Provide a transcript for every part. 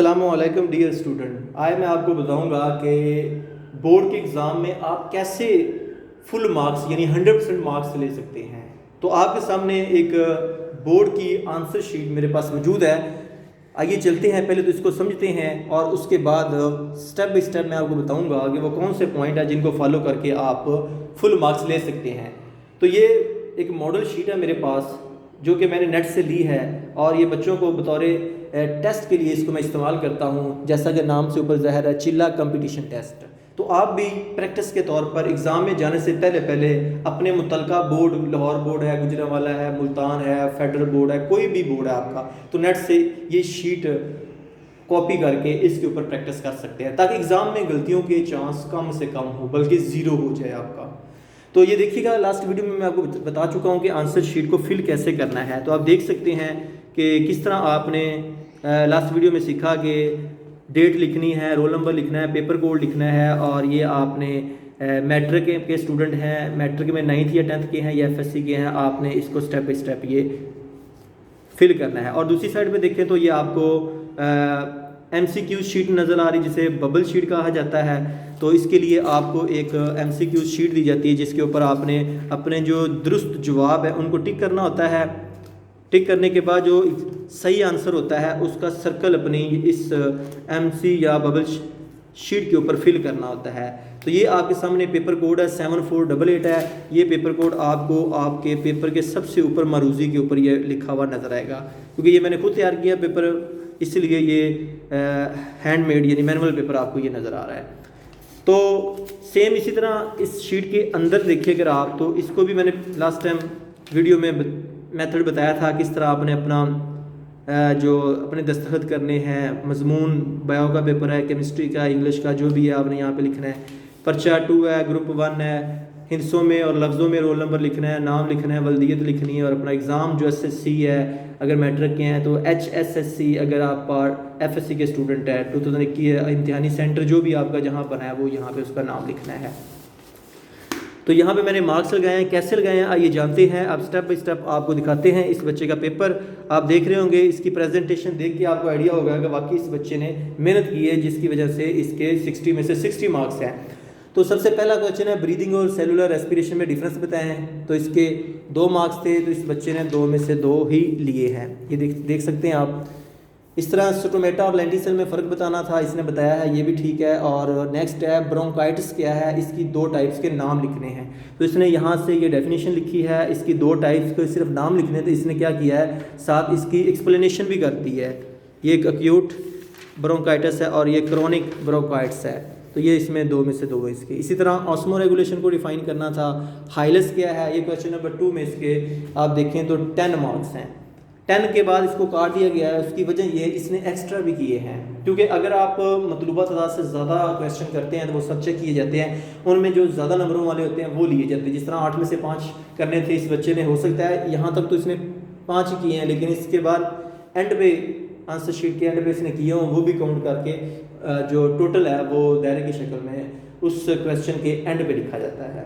अस्सलामुअलैकुम dear student. आज मैं आपको बताऊंगा कि बोर्ड के एग्ज़ाम में आप कैसे फुल मार्क्स यानी 100% मार्क्स ले सकते हैं। तो आपके सामने एक बोर्ड की आंसर शीट मेरे पास मौजूद है। आइए चलते हैं, पहले तो इसको समझते हैं और उसके बाद स्टेप बाय स्टेप मैं आपको बताऊंगा कि वो कौन से पॉइंट है जिनको फॉलो करके आप फुल मार्क्स ले सकते हैं। तो ये एक मॉडल शीट है मेरे पास जो कि मैंने नेट से ली है और ये बच्चों को बतौर टेस्ट के लिए इसको मैं इस्तेमाल करता हूँ। जैसा कि नाम से ऊपर ज़ाहिर है, चिल्ला कंपटीशन टेस्ट। तो आप भी प्रैक्टिस के तौर पर एग्ज़ाम में जाने से पहले अपने मुतलका बोर्ड, लाहौर बोर्ड है, गुजरांवाला है, मुल्तान है, फेडरल बोर्ड है, कोई भी बोर्ड है आपका, तो नेट से ये शीट कॉपी करके इसके ऊपर प्रैक्टिस कर सकते हैं ताकि एग्ज़ाम में गलतियों के चांस कम से कम हो, बल्कि ज़ीरो हो जाए आपका। तो ये देखिएगा, लास्ट वीडियो में मैं आपको बता चुका हूँ कि आंसर शीट को फिल कैसे करना है। तो आप देख सकते हैं कि किस तरह आपने लास्ट वीडियो में सीखा कि डेट लिखनी है, रोल नंबर लिखना है, पेपर कोड लिखना है, और ये आपने मैट्रिक के स्टूडेंट हैं, मैट्रिक में 9th या 10th के हैं या FSC के हैं, आपने इसको स्टेप बाय स्टेप ये फिल करना है। और दूसरी साइड पे देखें तो ये आपको MCQ शीट नज़र आ रही, जिसे बबल शीट कहा जाता है। तो इसके लिए आपको एक MCQ शीट दी जाती है जिसके ऊपर आपने अपने जो दुरुस्त जवाब है उनको टिक करना होता है। टिक करने के बाद जो सही आंसर होता है उसका सर्कल अपनी इस MC या बबल शीट के ऊपर फिल करना होता है। तो ये आपके सामने पेपर कोड है 7488 है। ये पेपर कोड आपको आपके पेपर के सबसे ऊपर मरूजी के ऊपर ये लिखा हुआ नज़र आएगा, क्योंकि ये मैंने खुद तैयार किया पेपर, इसलिए ये हैंडमेड यानी मैनुअल पेपर आपको ये नज़र आ रहा है। तो सेम इसी तरह इस शीट के अंदर देखिए अगर आप, तो इसको भी मैंने लास्ट टाइम वीडियो में मेथड बताया था किस तरह आपने अपना जो अपने दस्तखत करने हैं, मजमून बायो का पेपर है, केमिस्ट्री का, इंग्लिश का, जो भी है आपने यहाँ पे लिखना है। पर्चा 2 है, ग्रुप 1 है, हिंसों में और लफ्ज़ों में रोल नंबर लिखना है, नाम लिखना है, वल्दियत लिखनी है, और अपना एग्ज़ाम जो SSC है अगर मैट्रिक के हैं तो HSSC, अगर आप FSC के स्टूडेंट है 2021 इम्तिहानी सेंटर जो भी आपका जहाँ पर है वो यहाँ पे उसका नाम लिखना है। तो यहाँ पे मैंने मार्क्स लगाए हैं। कैसे लगाए हैं आइए जानते हैं। अब स्टेप बाय स्टेप आपको दिखाते हैं। इस बच्चे का पेपर आप देख रहे होंगे, इसकी प्रेजेंटेशन देख के आपको आइडिया होगा कि वाकई इस बच्चे ने मेहनत की है, जिसकी वजह से इसके 60 में से 60 मार्क्स हैं। तो सबसे पहला क्वेश्चन है ब्रीदिंग और सेलुलर रेस्पिरेशन में डिफरेंस बताएं हैं। तो इसके 2 मार्क्स थे, तो इस बच्चे ने 2 में से 2 ही लिए हैं। ये देख सकते हैं आप। इस तरह स्टोमेटा और लेंटिसल में फ़र्क बताना था, इसने बताया है, ये भी ठीक है। और नेक्स्ट है ब्रोंकाइटिस क्या है, इसकी 2 टाइप्स के नाम लिखने हैं। तो इसने यहाँ से ये डेफिनेशन लिखी है, इसकी 2 टाइप्स के सिर्फ नाम लिखने थे। इसने क्या किया है, साथ इसकी एक्सप्लेनेशन भी कर दी है। ये एक एक्यूट ब्रोंकाइटिस है और ये क्रोनिक ब्रोंकाइटिस है। तो ये इसमें 2 में से 2 है इसके। इसी तरह ऑस्मो रेगुलेशन को डिफाइन करना था। हाइलस क्या है, ये क्वेश्चन नंबर 2 में इसके आप देखें तो 10 मार्क्स हैं। 10 के बाद इसको काट दिया गया है। उसकी वजह ये इसने एक्स्ट्रा भी किए हैं, क्योंकि अगर आप मतलूबा तादाद से ज़्यादा क्वेश्चन करते हैं तो वो सब चेक किए जाते हैं, उनमें जो ज़्यादा नंबरों वाले होते हैं वो लिए जाते हैं। जिस तरह 8 में से 5 करने थे इस बच्चे ने, हो सकता है यहाँ तक तो इसने 5 ही किए हैं, लेकिन इसके बाद एंड पे आंसर शीट के एंड पे इसने किए हों वो भी काउंट करके जो टोटल है वो दायरे की शक्ल में उस क्वेश्चन के एंड पे लिखा जाता है।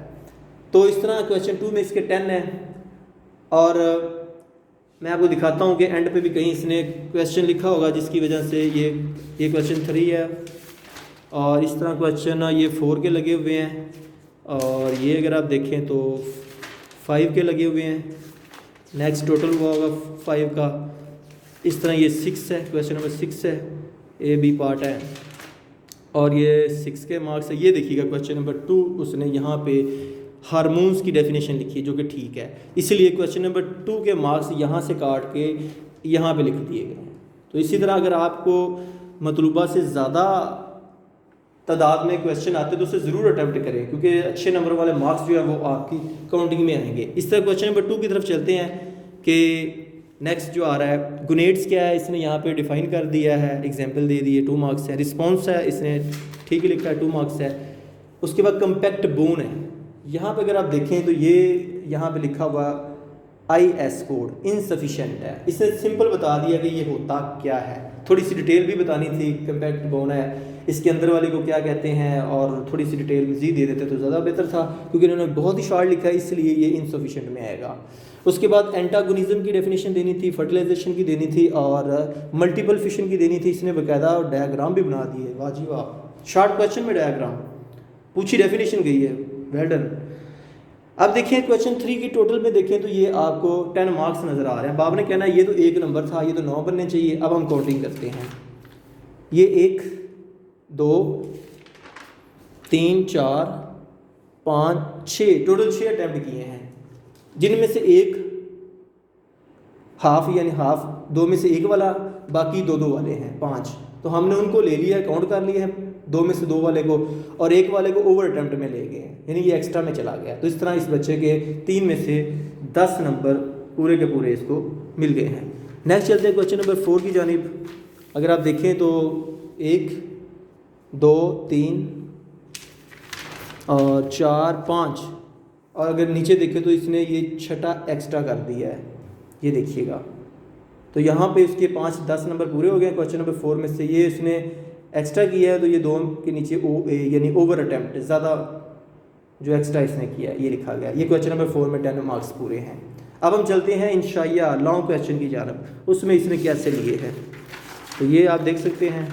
तो इस तरह क्वेश्चन 2 में इसके 10 है। और मैं आपको दिखाता हूँ कि एंड पे भी कहीं इसने क्वेश्चन लिखा होगा, जिसकी वजह से ये क्वेश्चन 3 है। और इस तरह क्वेश्चन ये 4 के लगे हुए हैं, और ये अगर आप देखें तो 5 के लगे हुए हैं। नेक्स्ट टोटल हुआ होगा 5 का। इस तरह ये 6 है, क्वेश्चन नंबर 6 है, A-B पार्ट है, और ये 6 के मार्क्स है। ये देखिएगा क्वेश्चन नंबर 2 उसने यहाँ पे हार्मोन्स की डेफिनेशन लिखी है, जो कि ठीक है, इसलिए क्वेश्चन नंबर 2 के मार्क्स यहाँ से काट के यहाँ पे लिख दिए गए। तो इसी तरह अगर आपको मतलूबा से ज़्यादा तादाद में क्वेश्चन आते तो उसे ज़रूर अटैम्प्ट करें, क्योंकि अच्छे नंबर वाले मार्क्स जो है वो आपकी काउंटिंग में आएंगे। इस तरह क्वेश्चन नंबर 2 की तरफ चलते हैं कि नेक्स्ट जो आ रहा है गुनेट्स क्या है, इसने यहाँ पे डिफाइन कर दिया है, एग्जांपल दे दिए, 2 मार्क्स है। रिस्पॉन्स है, इसने ठीक ही लिखा है, 2 मार्क्स है। उसके बाद कम्पैक्ट बोन है, यहाँ पे अगर आप देखें तो ये यहाँ पे लिखा हुआ IS कोड इनसफिशेंट है। इसने सिंपल बता दिया कि ये होता क्या है, थोड़ी सी डिटेल भी बतानी थी। कम्पैक्ट बोन है, इसके अंदर वाले को क्या कहते हैं, और थोड़ी सी डिटेल मज़ीद दे देते तो ज़्यादा बेहतर था, क्योंकि इन्होंने बहुत ही शॉर्ट लिखा है, इसलिए ये इनसफिशेंट में आएगा। उसके बाद एंटागोनिज्म की डेफिनेशन देनी थी, फर्टिलाइजेशन की देनी थी और मल्टीपल फिशन की देनी थी। इसने बाकायदा डायग्राम भी बना दिए, वाह जी वाह, शॉर्ट क्वेश्चन में डायग्राम पूछी, डेफिनेशन गई है, वेल डन। अब देखिए क्वेश्चन 3 की टोटल में देखें तो ये आपको 10 मार्क्स नज़र आ रहे हैं। बाब ने कहना है ये तो 1 नंबर था, ये तो 9 बनने चाहिए। अब हम काउंटिंग करते हैं, ये 1 2 3 4 5 6 टोटल 6 अटैम्प्ट किए हैं, जिनमें से एक हाफ यानी हाफ, 2 में से 1 वाला, बाकी 2 वाले हैं 5। तो हमने उनको ले लिया, काउंट कर लिया है 2 में से 2 वाले को, और 1 वाले को ओवर अटैम्प्ट में ले गए हैं, यानी ये एक्स्ट्रा में चला गया। तो इस तरह इस बच्चे के 3 में से 10 नंबर पूरे के पूरे इसको मिल गए हैं। नेक्स्ट चलते हैं क्वेश्चन नंबर 4 की जानिब। अगर आप देखें तो 1 2 3 और 4 5, और अगर नीचे देखें तो इसने ये 6ठा एक्स्ट्रा कर दिया है, ये देखिएगा। तो यहाँ पे इसके 5-10 नंबर पूरे हो गए क्वेश्चन नंबर 4 में से। ये इसने एक्स्ट्रा किया है, तो ये 2 के नीचे यानी ओवर अटैम्प्ट, ज़्यादा जो एक्स्ट्रा इसने किया है ये लिखा गया। ये क्वेश्चन नंबर 4 में 10 मार्क्स पूरे हैं। अब हम चलते हैं इंशाअल्लाह लॉन्ग क्वेश्चन की जानब, उसमें इसने कैसे लिए हैं। तो ये आप देख सकते हैं,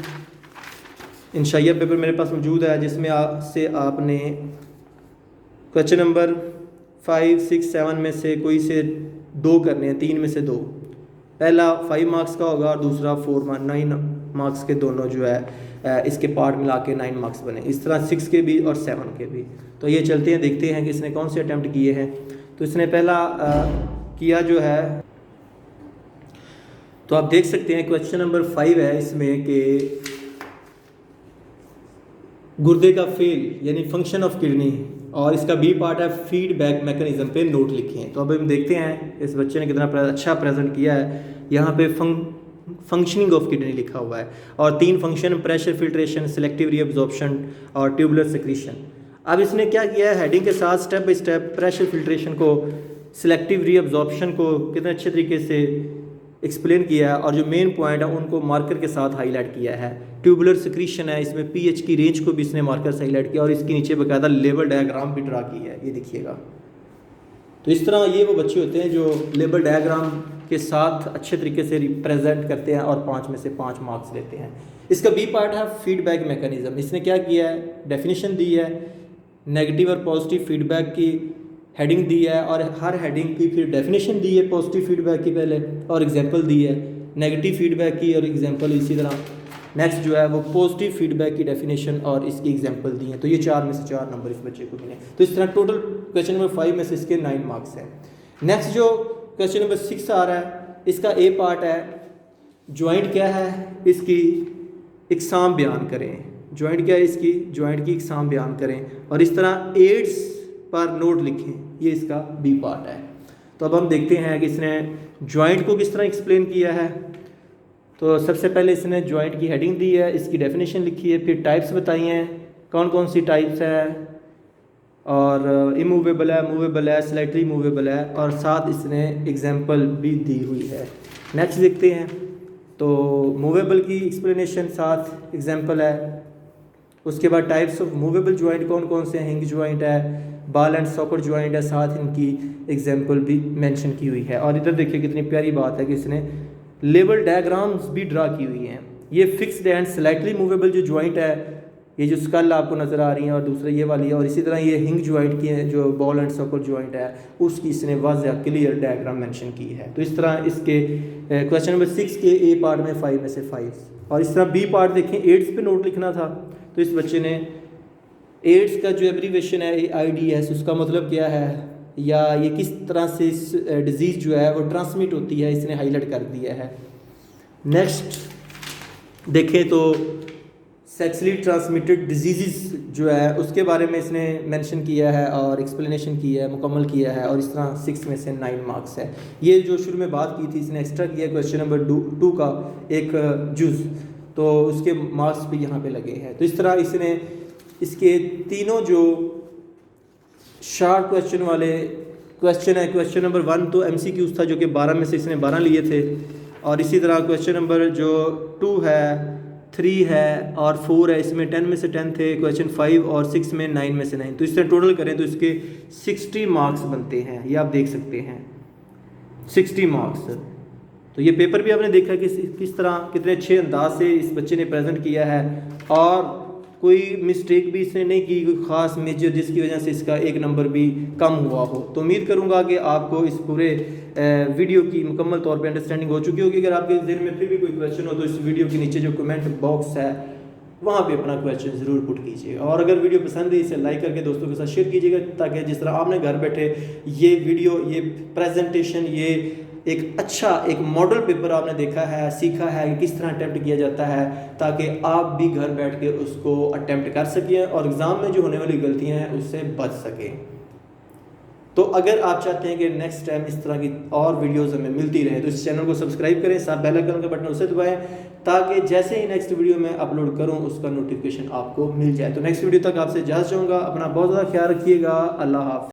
इंशाअल्लाह पेपर मेरे पास मौजूद है, जिसमें से आपने क्वेश्चन नंबर 5 6 7 में से कोई से 2 करने हैं, 3 में से 2। पहला 5 मार्क्स का होगा और दूसरा 9 मार्क्स के, दोनों जो है इसके पार्ट मिला के 9 मार्क्स बने। इस तरह 6 के भी और 7 के भी। तो ये चलते हैं, देखते हैं कि इसने कौन से अटैम्प्ट किए हैं। तो इसने पहला किया जो है, तो आप देख सकते हैं क्वेश्चन नंबर 5 है इसमें कि गुर्दे का फेल यानी फंक्शन ऑफ किडनी, और इसका बी पार्ट है फीडबैक मैकेनिज्म पे नोट लिखे हैं। तो अब हम देखते हैं इस बच्चे ने कितना अच्छा प्रेजेंट किया है। यहाँ पे फंक्शनिंग ऑफ किडनी लिखा हुआ है, और 3 function, pressure filtration, selective reabsorption और ट्यूबुलर सेक्रीशन। अब इसने क्या किया है, हेडिंग के साथ step by step pressure filtration को, सिलेक्टिव रीअब्जॉर्प्शन को कितने अच्छे तरीके से एक्सप्लेन किया है, और जो मेन पॉइंट है उनको मार्कर के साथ हाईलाइट किया है। ट्यूबुलर सिक्रीशन है, इसमें पीएच की रेंज को भी इसने मार्कर से हाईलाइट किया, और इसके नीचे बाकायदा लेवल डायग्राम भी ड्रा की है, ये देखिएगा। तो इस तरह ये वो बच्चे होते हैं जो लेवल डायग्राम के साथ अच्छे तरीके से रिप्रेजेंट करते हैं और 5 में से 5 मार्क्स लेते हैं। इसका बी पार्ट है फीडबैक मैकेनिज्म। इसने क्या किया है, डेफिनेशन दी है, नेगेटिव और पॉजिटिव फीडबैक की हेडिंग दी है, और हर हेडिंग की फिर डेफिनेशन दी है पॉजिटिव फीडबैक की पहले, और एग्जांपल दी है नेगेटिव फीडबैक की और एग्जांपल। इसी तरह नेक्स्ट जो है वो पॉजिटिव फीडबैक की डेफिनेशन और इसकी एग्जांपल दी है। तो ये 4 में से 4 नंबर इस बच्चे को मिले। तो इस तरह टोटल क्वेश्चन नंबर 5 में से इसके 9 मार्क्स हैं। नेक्स्ट जो क्वेश्चन नंबर 6 आ रहा है, इसका ए पार्ट है जॉइंट क्या है, इसकी इकसाम बयान करें। जॉइंट क्या है इसकी, जॉइंट की इकसाम बयान करें, और इस तरह एड्स पर नोट लिखें। ये इसका बी पार्ट है। तो अब हम देखते हैं कि इसने जॉइंट को किस तरह एक्सप्लेन किया है। तो सबसे पहले इसने जॉइंट की हेडिंग दी है, इसकी डेफिनेशन लिखी है, फिर टाइप्स बताई हैं कौन कौन सी टाइप्स है, और इमूवेबल है, मूवेबल है, स्लाइटली मूवेबल है, और साथ इसने एग्जांपल भी दी हुई है। नेक्स्ट देखते हैं, तो मूवेबल की एक्सप्लेनेशन साथ एग्जांपल है। उसके बाद टाइप्स ऑफ मूवेबल जॉइंट कौन कौन से हैं, हिंज जॉइंट है, बॉल एंड सॉकेट जॉइंट है, साथ इनकी एग्जांपल भी मेंशन की हुई है। और इधर देखिए कितनी प्यारी बात है कि इसने लेवल डायग्राम्स भी ड्रा की हुई हैं। ये फिक्स्ड एंड स्लाइटली मूवेबल जो जॉइंट है, ये जो स्कल आपको नज़र आ रही है, और दूसरा ये वाली है, और इसी तरह ये हिंग जॉइंट की है जो बॉल एंड सॉकेट जॉइंट है, उसकी इसने वाज़ह क्लियर डायग्राम मेंशन की है। तो इस तरह इसके क्वेश्चन नंबर 6 के ए पार्ट में 5 में से 5, और इस तरह बी पार्ट देखें एड्स पे नोट लिखना था। तो इस बच्चे ने एड्स का जो एब्रीवेशन है AIDS, उसका मतलब क्या है, या ये किस तरह से इस डिज़ीज़ जो है वो ट्रांसमिट होती है, इसने हाईलाइट कर दिया है। नेक्स्ट देखें तो सेक्सुअली ट्रांसमिटेड डिजीज़ जो है उसके बारे में इसने मेंशन किया है और एक्सप्लेनेशन किया है, मुकम्मल किया है, और इस तरह 6 में से 9 मार्क्स है। ये जो शुरू में बात की थी इसने एक्स्ट्रा किया क्वेश्चन नंबर 2 का एक जुज़, तो उसके मार्क्स भी यहाँ पे लगे हैं। तो इस तरह इसने इसके तीनों जो शार्ट क्वेश्चन वाले क्वेश्चन है, क्वेश्चन नंबर 1 तो MCQs था जो कि 12 में से इसने 12 लिए थे, और इसी तरह क्वेश्चन नंबर जो 2 है, 3 है और 4 है, इसमें 10 में से 10 थे, क्वेश्चन 5 और 6 में 9 में से 9। तो इससे टोटल करें तो इसके 60 मार्क्स बनते हैं, ये आप देख सकते हैं। 60 मार्क्स। तो ये पेपर भी आपने देखा कि किस तरह कितने अच्छे अंदाज से इस बच्चे ने प्रेजेंट किया है और कोई मिस्टेक भी इसने नहीं की, कोई ख़ास मेजर जिसकी वजह से इसका एक नंबर भी कम हुआ हो। तो उम्मीद करूंगा कि आपको इस पूरे वीडियो की मुकम्मल तौर पे अंडरस्टैंडिंग हो चुकी होगी। अगर आपके दिल में फिर भी कोई क्वेश्चन हो तो इस वीडियो के नीचे जो कमेंट बॉक्स है वहाँ पे अपना क्वेश्चन ज़रूर पुट कीजिएगा। और अगर वीडियो पसंद है इसे लाइक करके दोस्तों के साथ शेयर कीजिएगा, ताकि जिस तरह आपने घर बैठे ये वीडियो, ये प्रेजेंटेशन, ये एक अच्छा एक मॉडल पेपर आपने देखा है, सीखा है कि किस तरह अटैम्प्ट किया जाता है, ताकि आप भी घर बैठ के उसको अटैम्प्ट कर सकें और एग्ज़ाम में जो होने वाली गलतियाँ हैं उससे बच सकें। तो अगर आप चाहते हैं कि नेक्स्ट टाइम इस तरह की और वीडियोस हमें मिलती रहे तो इस चैनल को सब्सक्राइब करें, साथ बेल आइकन का बटन उसे दबाएं, ताकि जैसे ही नेक्स्ट वीडियो मैं अपलोड करूं उसका नोटिफिकेशन आपको मिल जाए। तो नेक्स्ट वीडियो तक आपसे इजाज़त चाहूँगा। अपना बहुत ज़्यादा ख्याल रखिएगा। अल्लाह हाफ़िज़।